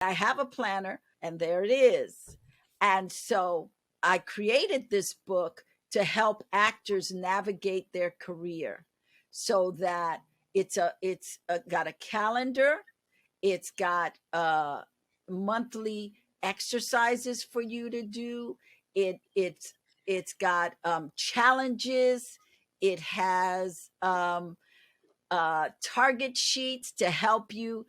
I have a planner, and there it is. And so I created this book to help actors navigate their career, so that got a calendar, it's got monthly exercises for you to do. It's got challenges. It has target sheets to help you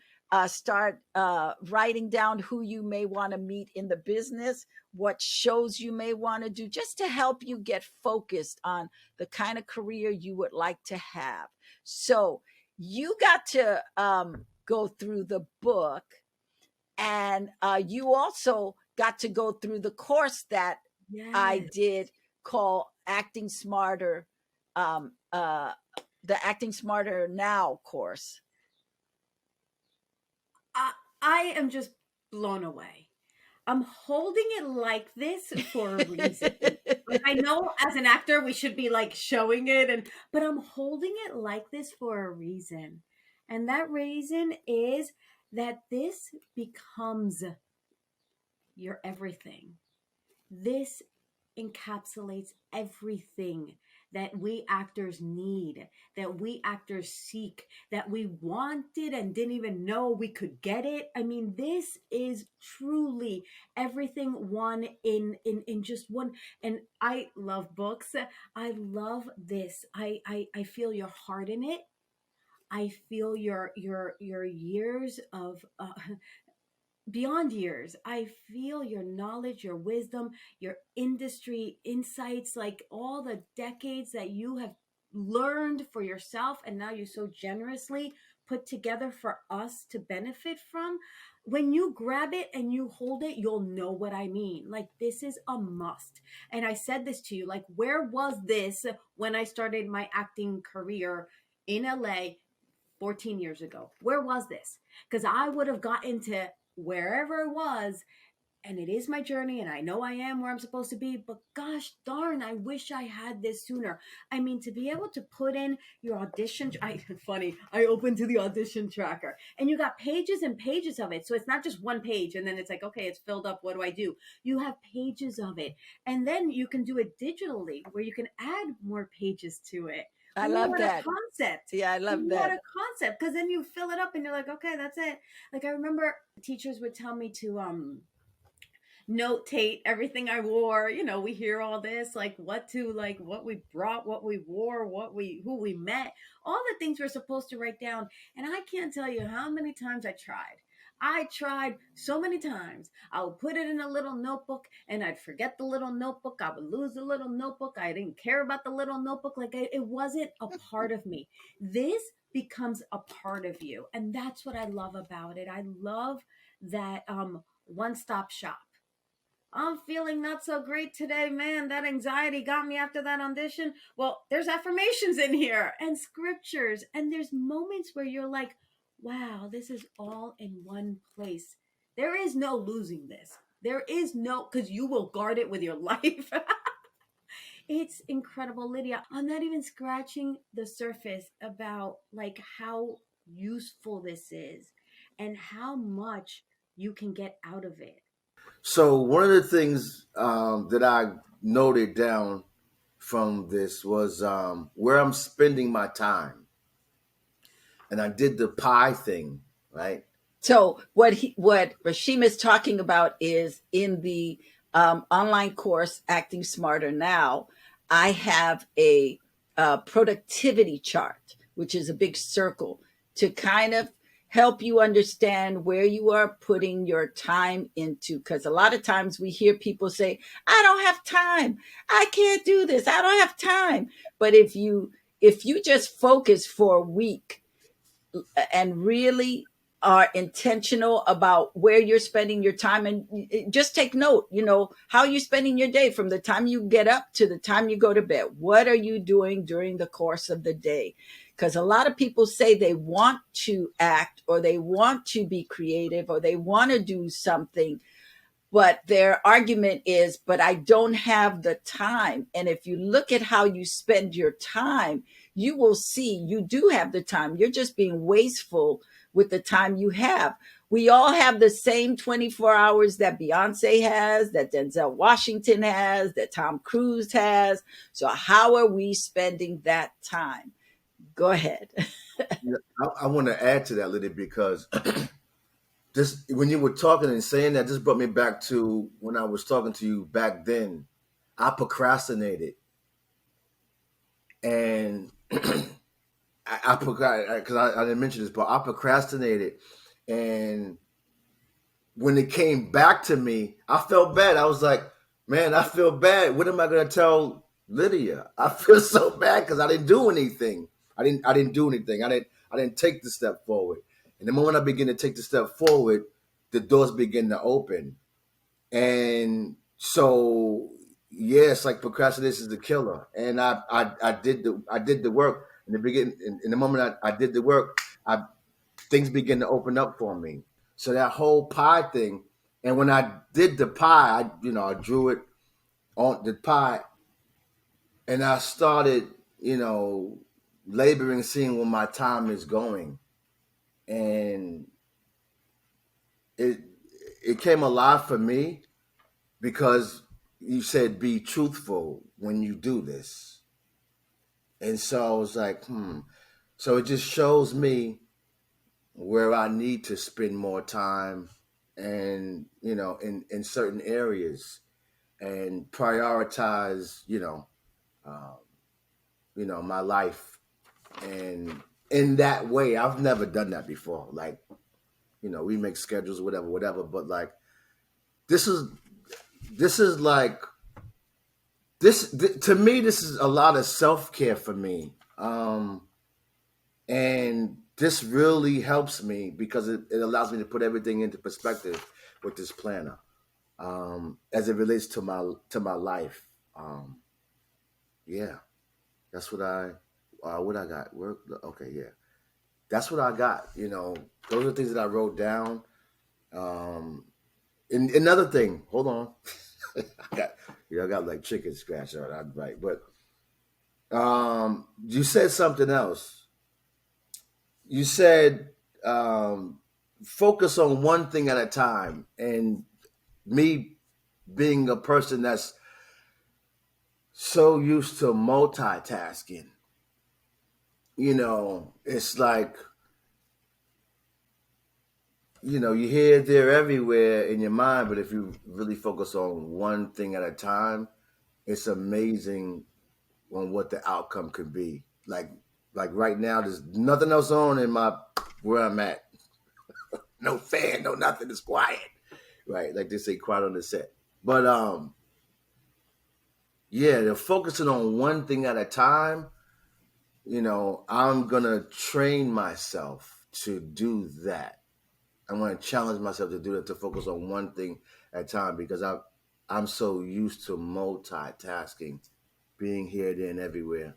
start writing down who you may want to meet in the business, what shows you may want to do, just to help you get focused on the kind of career you would like to have. So you got to go through the book, and you also got to go through the course that I Yes. did, called Acting Smarter, um, uh, the Acting Smarter Now course. I, I am just blown away. I'm holding it like this for a reason. Like, I know as an actor we should be like showing it, and but I'm holding it like this for a reason. And that reason is that this becomes your everything. This encapsulates everything that we actors need, that we actors seek, that we wanted and didn't even know we could get it. I mean, this is truly everything one in just one. And I love books. I love this. I feel your heart in it. I feel your years of beyond years. I feel your knowledge, your wisdom, your industry insights, like all the decades that you have learned for yourself, and now you so generously put together for us to benefit from. When you grab it and you hold it, you'll know what I mean. Like, this is a must. And I said this to you, like, where was this when I started my acting career in LA 14 years ago? Where was this? Because I would have gotten to wherever it was, and it is my journey, and I know I am where I'm supposed to be, but gosh darn, I wish I had this sooner. I mean, to be able to put in your audition, funny, I opened to the audition tracker, and you got pages and pages of it. So it's not just one page and then it's like, okay, it's filled up, what do I do? You have pages of it, and then you can do it digitally where you can add more pages to it. I When you love want a that. concept, Yeah, I when love you want that. a concept, because then you fill it up and you're like, okay, that's it. Like, I remember teachers would tell me to notate everything I wore. You know, we hear all this, like what to, like what we brought, what we wore, what we, who we met, all the things we're supposed to write down. And I can't tell you how many times I tried. I tried so many times. I would put it in a little notebook and I'd forget the little notebook. I would lose the little notebook. I didn't care about the little notebook. Like, it wasn't a part of me. This becomes a part of you. And that's what I love about it. I love that one stop shop. I'm feeling not so great today, man. That anxiety got me after that audition. Well, there's affirmations in here and scriptures, and there's moments where you're like, wow, this is all in one place. There is no losing this. There is no, because you will guard it with your life. It's incredible, Lydia. I'm not even scratching the surface about like how useful this is and how much you can get out of it. So one of the things that I noted down from this was where I'm spending my time, and I did the pie thing, right? So what Rshsem is talking about is, in the online course Acting Smarter Now, I have a productivity chart, which is a big circle, to kind of help you understand where you are putting your time into. Because a lot of times we hear people say, I don't have time, I can't do this, I don't have time. But if you just focus for a week and really are intentional about where you're spending your time, and just take note, how you're spending your day from the time you get up to the time you go to bed. What are you doing during the course of the day? Because a lot of people say they want to act, or they want to be creative, or they want to do something, but their argument is, but I don't have the time. And if you look at how you spend your time, you will see you do have the time. You're just being wasteful with the time you have. We all have the same 24 hours that Beyonce has, that Denzel Washington has, that Tom Cruise has. So how are we spending that time? Go ahead. Yeah, I want to add to that, Lydia, because this, when you were talking and saying that, this brought me back to when I was talking to you back then. I procrastinated, and I procrastinated because I didn't mention this, but I procrastinated, and when it came back to me, I felt bad. I was like, man, I feel bad. What am I going to tell Lydia? I feel so bad because I didn't do anything. I didn't do anything. I didn't take the step forward. And the moment I begin to take the step forward, the doors begin to open. And so, yeah, it's like procrastination is the killer. And I did the work in the beginning. In the moment I did the work, things began to open up for me. So that whole pie thing, and when I did the pie, I drew it on the pie, and I started, laboring, seeing where my time is going, and it came alive for me because you said be truthful when you do this, and so I was like, So it just shows me where I need to spend more time, and in certain areas, and prioritize my life, and in that way. I've never done that before. Like, we make schedules, whatever, but like this is like to me, this is a lot of self-care for me, and this really helps me because it allows me to put everything into perspective with this planner, as it relates to my life. Yeah, that's what I got. Okay, yeah, that's what I got. Those are things that I wrote down. And another thing, hold on, I got like chicken scratch on. I'm right, but you said something else. You said focus on one thing at a time, and me being a person that's so used to multitasking, it's like, you hear there everywhere in your mind, but if you really focus on one thing at a time, it's amazing on what the outcome could be. Like right now, there's nothing else on where I'm at. No fan, no nothing. It's quiet, right? Like they say, quiet on the set. But yeah, they're focusing on one thing at a time. I'm gonna train myself to do that. I want to challenge myself to do that, to focus on one thing at a time, because I'm so used to multitasking, being here, there, and everywhere.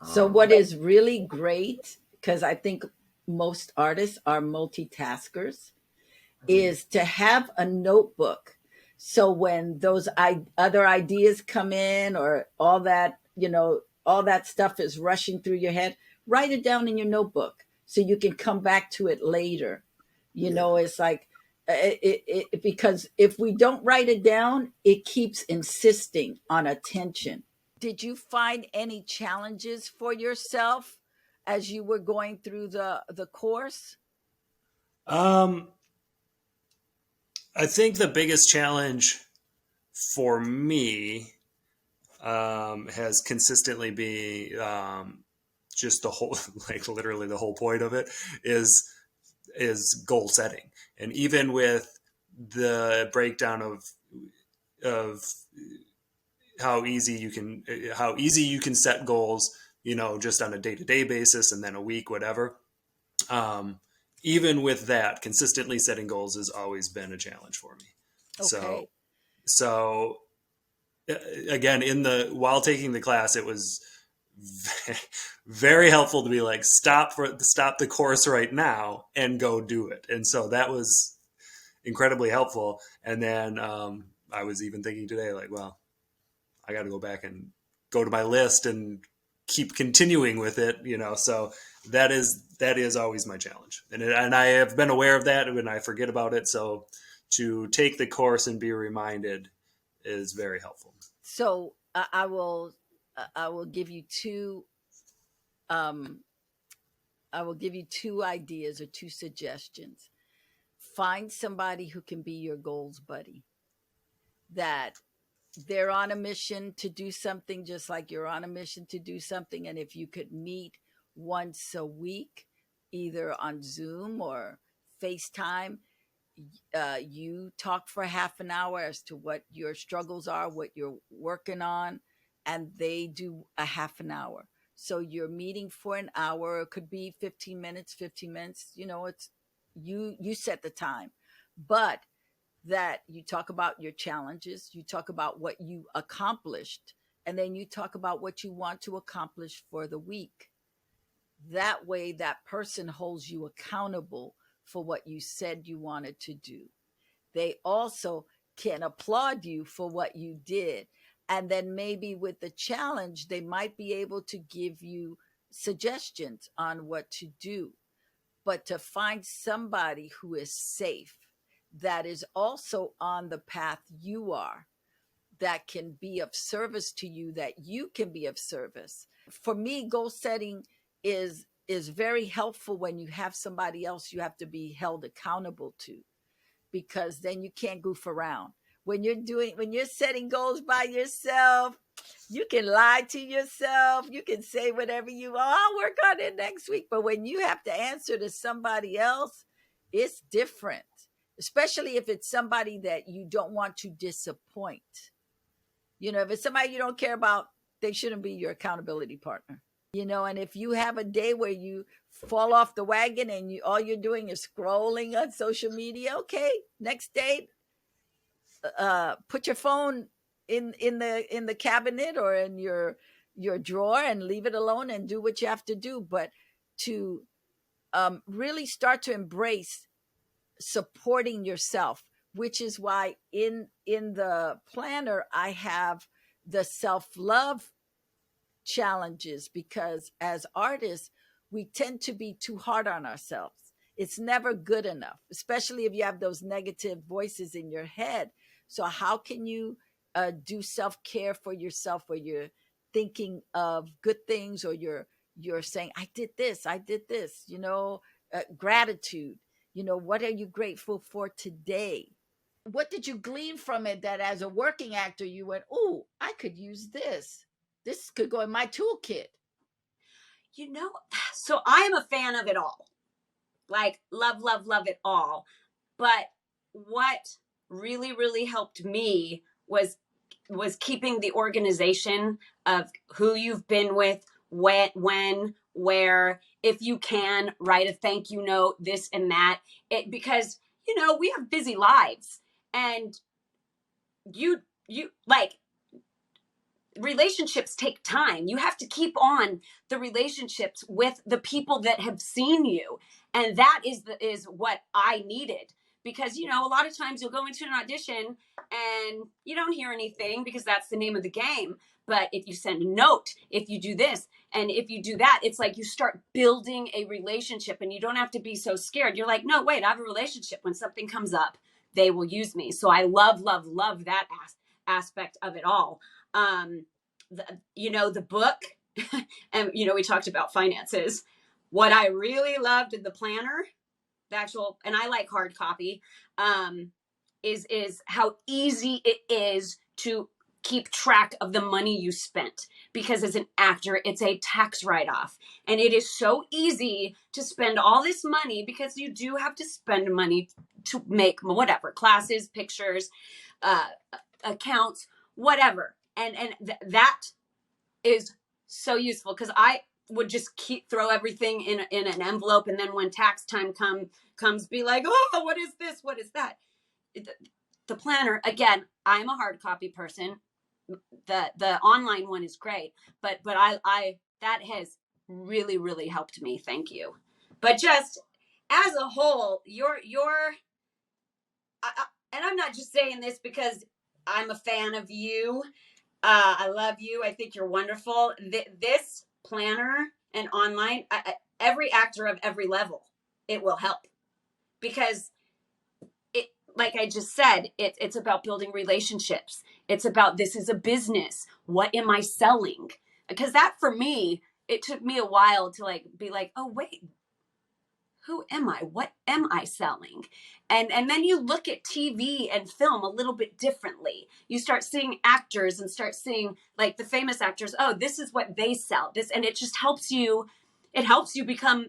So what is really great, because I think most artists are multitaskers, is to have a notebook. So when those other ideas come in, or all that stuff is rushing through your head, write it down in your notebook so you can come back to it later. It's like, because if we don't write it down, it keeps insisting on attention. Did you find any challenges for yourself as you were going through the course? Um, I think the biggest challenge for me has consistently been just the whole, like literally the whole point of it is goal setting, and even with the breakdown of how easy you can set goals, just on a day-to-day basis, and then a week, whatever. Even with that, consistently setting goals has always been a challenge for me. Okay. So again, while taking the class, it was very helpful to be like, stop the course right now and go do it. And so that was incredibly helpful. And then I was even thinking today, like, well, I got to go back and go to my list and keep continuing with it, so that is always my challenge. And I have been aware of that when I forget about it. So to take the course and be reminded is very helpful. So I will give you two ideas or two suggestions. Find somebody who can be your goals buddy, that they're on a mission to do something just like you're on a mission to do something. And if you could meet once a week, either on Zoom or FaceTime, you talk for half an hour as to what your struggles are, what you're working on, and they do a half an hour. So you're meeting for an hour. It could be 15 minutes, it's you set the time, but that you talk about your challenges, you talk about what you accomplished, and then you talk about what you want to accomplish for the week. That way, that person holds you accountable for what you said you wanted to do. They also can applaud you for what you did. And then maybe with the challenge, they might be able to give you suggestions on what to do. But to find somebody who is safe, that is also on the path you are, that can be of service to you, that you can be of service. For me, goal setting is very helpful when you have somebody else you have to be held accountable to, because then you can't goof around. When you're setting goals by yourself, you can lie to yourself. You can say whatever you want. I'll work on it next week. But when you have to answer to somebody else, it's different, especially if it's somebody that you don't want to disappoint. If it's somebody you don't care about, they shouldn't be your accountability partner. And if you have a day where you fall off the wagon and all you're doing is scrolling on social media, okay, next day, put your phone in the cabinet or in your drawer and leave it alone and do what you have to do. But to really start to embrace supporting yourself, which is why in the planner I have the self-love challenges, because as artists we tend to be too hard on ourselves. It's never good enough, especially if you have those negative voices in your head. So how can you do self-care for yourself, where you're thinking of good things, or you're saying, I did this, gratitude. What are you grateful for today? What did you glean from it that as a working actor you went, oh, I could use this. This could go in my toolkit. So I am a fan of it all. Like, love, love, love it all. But what really, really helped me was keeping the organization of who you've been with, when, where, if you can, write a thank you note, this and that. Because, we have busy lives, and you like, relationships take time. You have to keep on the relationships with the people that have seen you. And that is what I needed. Because, a lot of times you'll go into an audition and you don't hear anything, because that's the name of the game. But if you send a note, if you do this, and if you do that, it's like you start building a relationship, and you don't have to be so scared. You're like, no, wait, I have a relationship. When something comes up, they will use me. So I love, love, love that aspect of it all. The book, and, we talked about finances. What I really loved in the planner, and I like hard copy, is how easy it is to keep track of the money you spent. Because as an actor, it's a tax write-off. And it is so easy to spend all this money, because you do have to spend money to make whatever, classes, pictures, accounts, whatever. And that is so useful, because I would just throw everything in an envelope, and then when tax time comes, be like, oh, what is this? What is that? The planner, again, I'm a hard copy person. The online one is great, but I that has really, really helped me. Thank you. But just as a whole, and I'm not just saying this because I'm a fan of you. I love you. I think you're wonderful. This planner and online, every actor of every level, it will help, because it, like I just said, it's about building relationships. It's about, this is a business. What am I selling? Because that, for me, it took me a while to like be like, oh wait, who am I? What am I selling? And then you look at TV and film a little bit differently. You start seeing actors and start seeing like the famous actors. Oh, this is what they sell. This, and it just helps you. It helps you become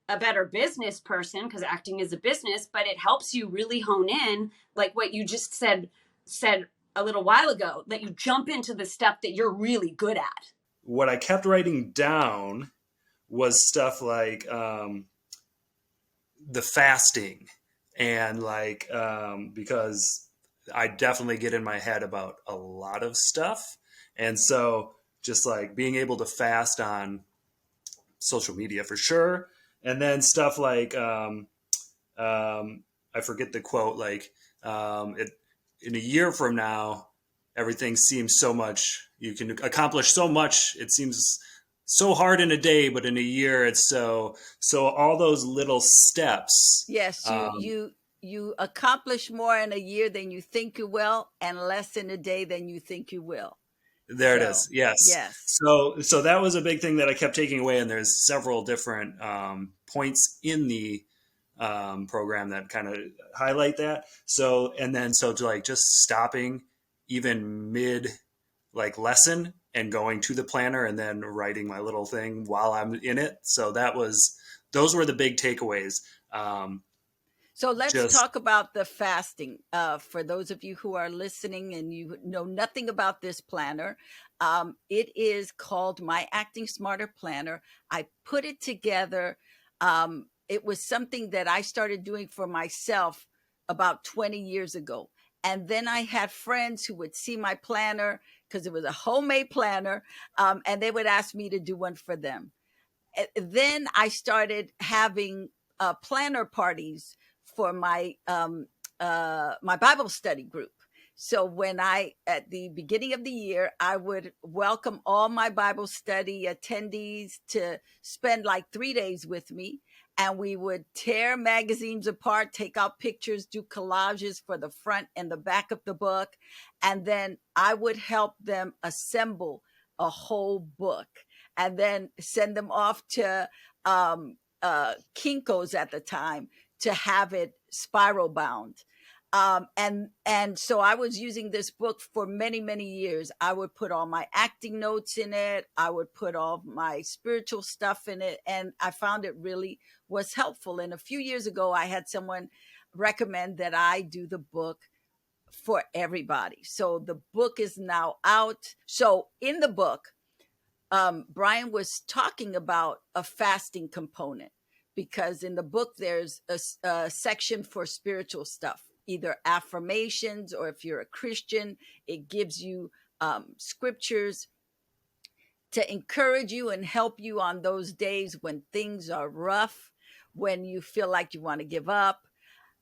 a better business person, because acting is a business, but it helps you really hone in, like what you just said a little while ago, that you jump into the stuff that you're really good at. What I kept writing down was stuff like the fasting, and like because I definitely get in my head about a lot of stuff, and so just like being able to fast on social media for sure, and then stuff like I forget the quote, like in a year from now everything seems so much, you can accomplish so much, it seems so hard in a day, but in a year it's so all those little steps. Yes, you accomplish more in a year than you think you will, and less in a day than you think you will. There it is. Yes. Yes. So that was a big thing that I kept taking away, and there's several different points in the program that kind of highlight that. So to like just stopping even mid like lesson and going to the planner and then writing my little thing while I'm in it. So those were the big takeaways. So let's talk about the fasting. For those of you who are listening and you know nothing about this planner, it is called My Acting Smarter Planner. I put it together. It was something that I started doing for myself about 20 years ago. And then I had friends who would see my planner, because it was a homemade planner, and they would ask me to do one for them. Then I started having planner parties for my my Bible study group. So at the beginning of the year, I would welcome all my Bible study attendees to spend like 3 days with me. And we would tear magazines apart, take out pictures, do collages for the front and the back of the book. And then I would help them assemble a whole book and then send them off to Kinko's at the time to have it spiral bound. And so I was using this book for many, many years. I would put all my acting notes in it. I would put all my spiritual stuff in it. And I found it really was helpful. And a few years ago, I had someone recommend that I do the book for everybody. So the book is now out. So in the book, Brian was talking about a fasting component, because in the book, there's a section for spiritual stuff, either affirmations, or if you're a Christian, it gives you scriptures to encourage you and help you on those days when things are rough, when you feel like you want to give up.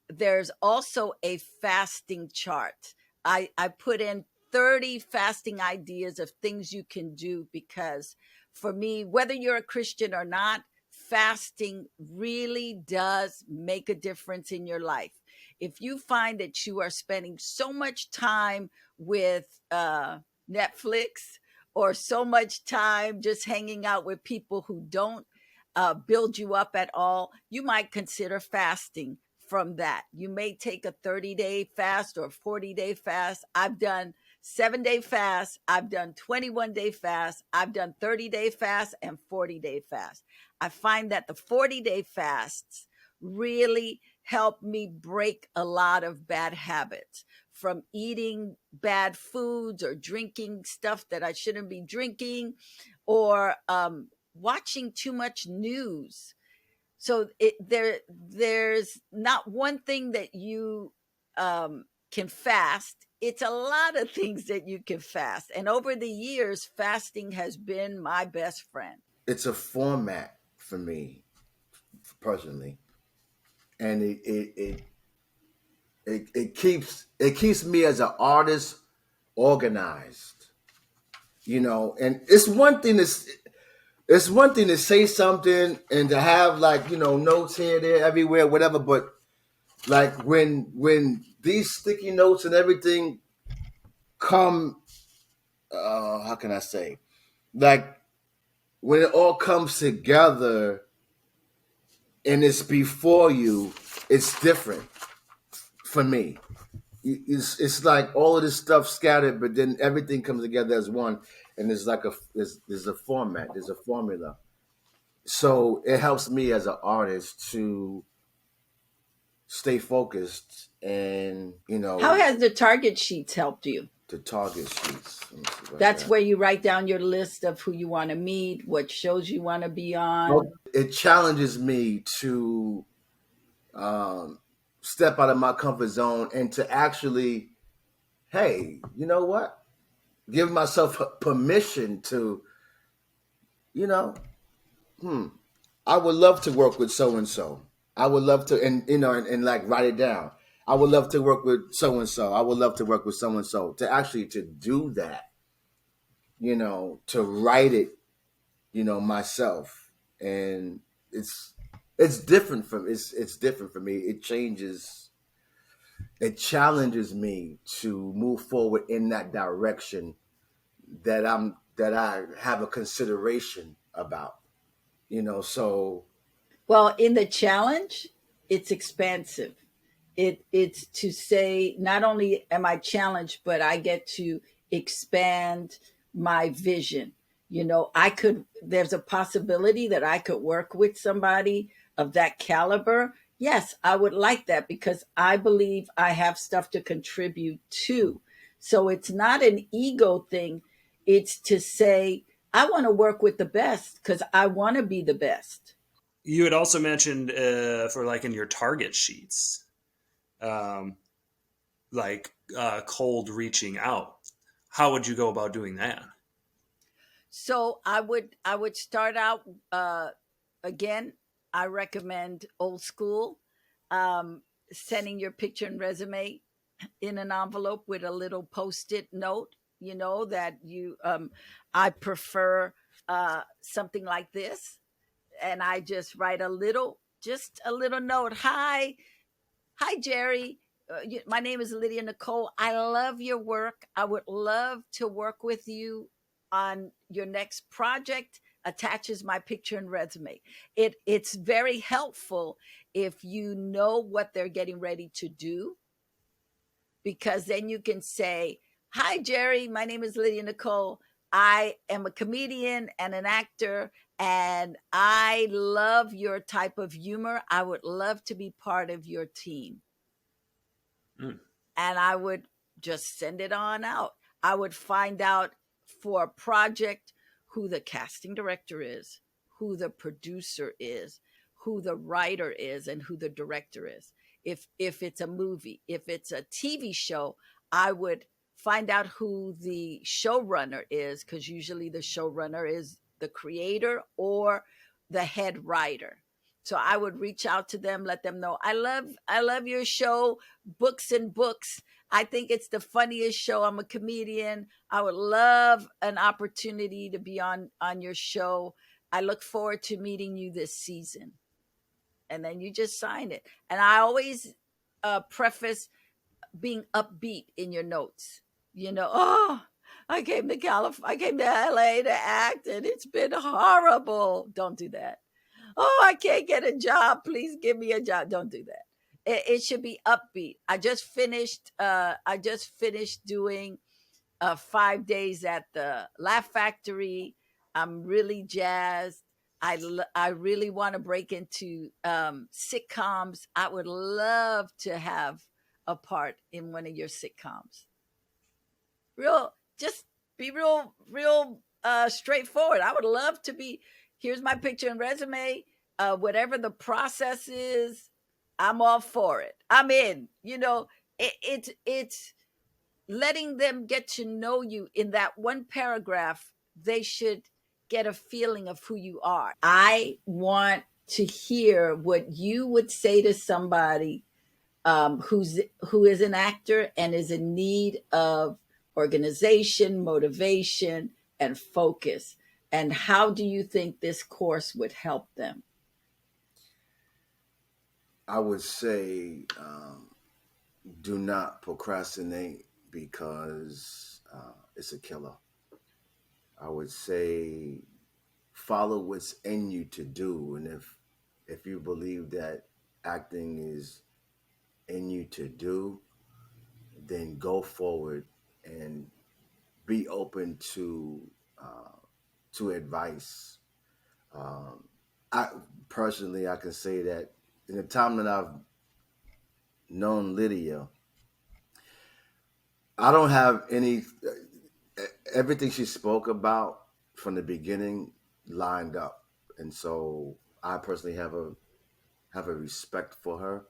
There's also a fasting chart. I put in 30 fasting ideas of things you can do, because for me, whether you're a Christian or not, fasting really does make a difference in your life. If you find that you are spending so much time with Netflix, or so much time just hanging out with people who don't build you up at all, you might consider fasting from that. You may take a 30-day fast or 40-day fast. I've done 7-day fast. I've done 21-day fast. I've done 30-day fast and 40-day fast. I find that the 40-day fasts really help me break a lot of bad habits, from eating bad foods or drinking stuff that I shouldn't be drinking, or watching too much news. So there's not one thing that you can fast. It's a lot of things that you can fast. And over the years, fasting has been my best friend. It's a format for me, personally. And it keeps me as an artist organized, and it's one thing it's one thing to say something and to have like, notes here, there, everywhere, whatever, but like when these sticky notes and everything come, how can I say? Like when it all comes together and it's before you, it's different for me. It's like all of this stuff scattered, but then everything comes together as one, and there's like there's a format, there's a formula. So it helps me as an artist to stay focused, and How has the target sheets helped you? the target sheets. That's where you write down your list of who you want to meet, what shows you want to be on. It challenges me to step out of my comfort zone and to actually, hey, you know what? Give myself permission to, I would love to work with so and so. I would love to, and like write it down. I would love to work with so and so. I would love to work with so and so. To actually to do that, to write it, myself, and it's different from it's different for me. It changes. It challenges me to move forward in that direction that I have a consideration about. So Well, in the challenge, it's expansive. It's to say not only am I challenged, but I get to expand my vision. There's a possibility that I could work with somebody of that caliber. Yes, I would like that because I believe I have stuff to contribute to. So it's not an ego thing. It's to say, I want to work with the best because I want to be the best. You had also mentioned for like in your target sheets, cold reaching out. How would you go about doing that? So I would start out again. I recommend old school, sending your picture and resume in an envelope with a little post-it note. That you. I prefer something like this, and I just write just a little note. Hi, Jerry. My name is Lydia Nicole. I love your work. I would love to work with you on your next project. Attaches my picture and resume. It's very helpful if you know what they're getting ready to do, because then you can say, hi, Jerry. My name is Lydia Nicole. I am a comedian and an actor, and I love your type of humor. I would love to be part of your team. Mm. And I would just send it on out. I would find out for a project who the casting director is, who the producer is, who the writer is, and who the director is. If it's a movie, if it's a TV show, I would find out who the showrunner is, because usually the showrunner is the creator or the head writer. So I would reach out to them, let them know, I love your show, Books and Books. I think it's the funniest show. I'm a comedian. I would love an opportunity to be on your show. I look forward to meeting you this season. And then you just sign it. And I always preface being upbeat in your notes. I came to I came to LA to act, and it's been horrible. Don't do that. Oh, I can't get a job. Please give me a job. Don't do that. It should be upbeat. I just finished doing 5 days at the Laugh Factory. I'm really jazzed. I really want to break into sitcoms. I would love to have a part in one of your sitcoms. Just be real straightforward. I would love to be. Here's my picture and resume. Whatever the process is, I'm all for it. I'm in. It's letting them get to know you. In that one paragraph, they should get a feeling of who you are. I want to hear what you would say to somebody who is an actor and is in need of organization, motivation, and focus. And how do you think this course would help them? I would say do not procrastinate because it's a killer. I would say follow what's in you to do, and if you believe that acting is in you to do, then go forward and be open to advice. Um, I personally, I can say that in the time that I've known Lydia, I don't have any everything she spoke about from the beginning lined up, and so I personally have a respect for her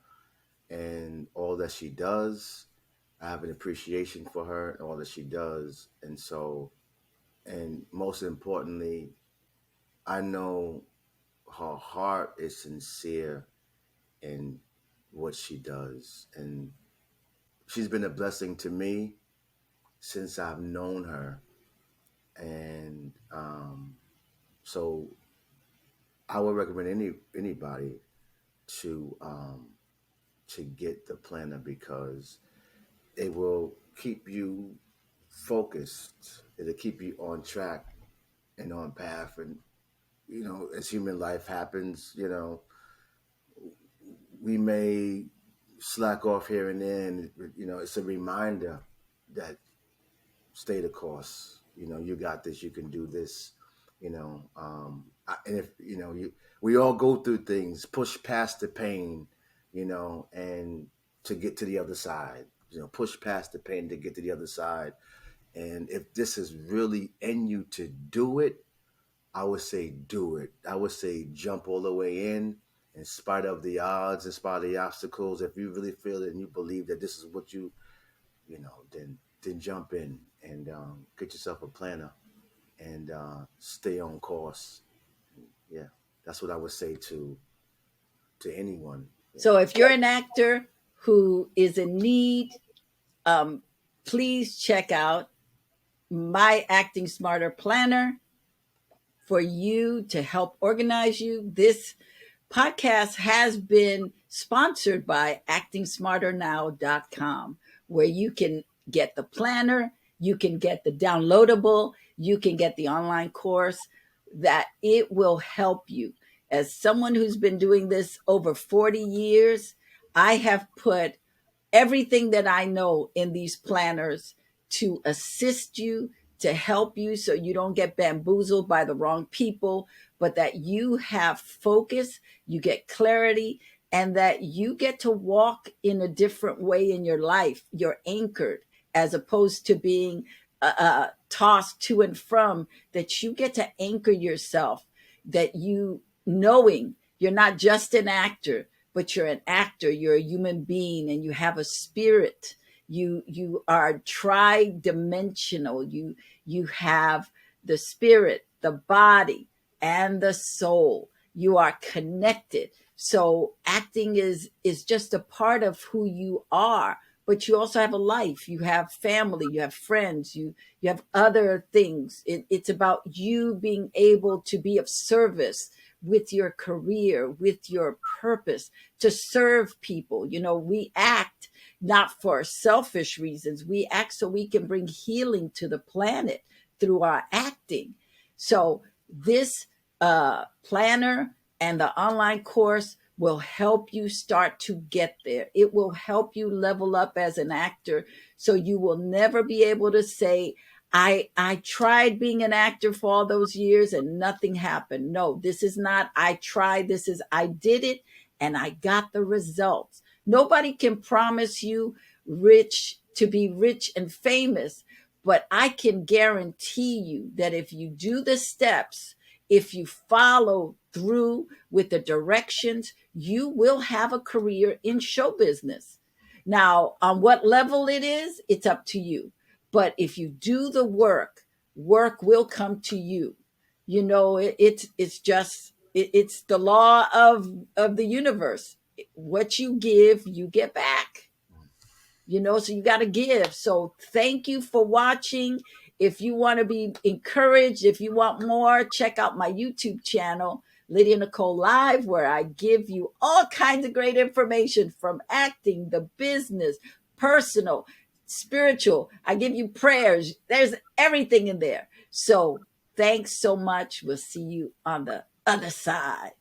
and all that she does. I have an appreciation for her and all that she does, and so, and most importantly, I know her heart is sincere in what she does, and she's been a blessing to me since I've known her, and so I would recommend anybody to get the planner because it will keep you focused. It'll keep you on track and on path. And as human life happens, we may slack off here and there, and it's a reminder that stay the course. You got this. You can do this. And if we all go through things, push past the pain, and to get to the other side. Push past the pain to get to the other side. And if this is really in you to do it, I would say do it. I would say jump all the way in spite of the odds, in spite of the obstacles. If you really feel it and you believe that this is what then jump in and get yourself a planner and stay on course. Yeah, that's what I would say to anyone. Yeah. So if you're an actor who is in need, please check out my Acting Smarter Planner for you to help organize you. This podcast has been sponsored by actingsmarternow.com, where you can get the planner, you can get the downloadable, you can get the online course, that it will help you. As someone who's been doing this over 40 years, I have put everything that I know in these planners to assist you, to help you so you don't get bamboozled by the wrong people, but that you have focus, you get clarity, and that you get to walk in a different way in your life. You're anchored as opposed to being tossed to and from, that you get to anchor yourself, that you knowing you're not just an actor, but you're an actor, you're a human being, and you have a spirit. You are tri-dimensional. You have the spirit, the body, and the soul. You are connected. So acting is just a part of who you are, but you also have a life. You have family, you have friends, you have other things. It's about you being able to be of service with your career, with your purpose, to serve people. We act not for selfish reasons. We act so we can bring healing to the planet through our acting. So this planner and the online course will help you start to get there. It will help you level up as an actor, so you will never be able to say, I tried being an actor for all those years and nothing happened. No, this is not I tried. This is I did it and I got the results. Nobody can promise you to be rich and famous, but I can guarantee you that if you do the steps, if you follow through with the directions, you will have a career in show business. Now, on what level it is, it's up to you. But if you do the work will come to you. It's the law of the universe. What you give, you get back. So you got to give. So thank you for watching. if you want to be encouraged, if you want more, check out my YouTube channel, Lydia Nicole Live, where I give you all kinds of great information from acting, the business, personal, spiritual. I give you prayers. There's everything in there. So thanks so much. We'll see you on the other side.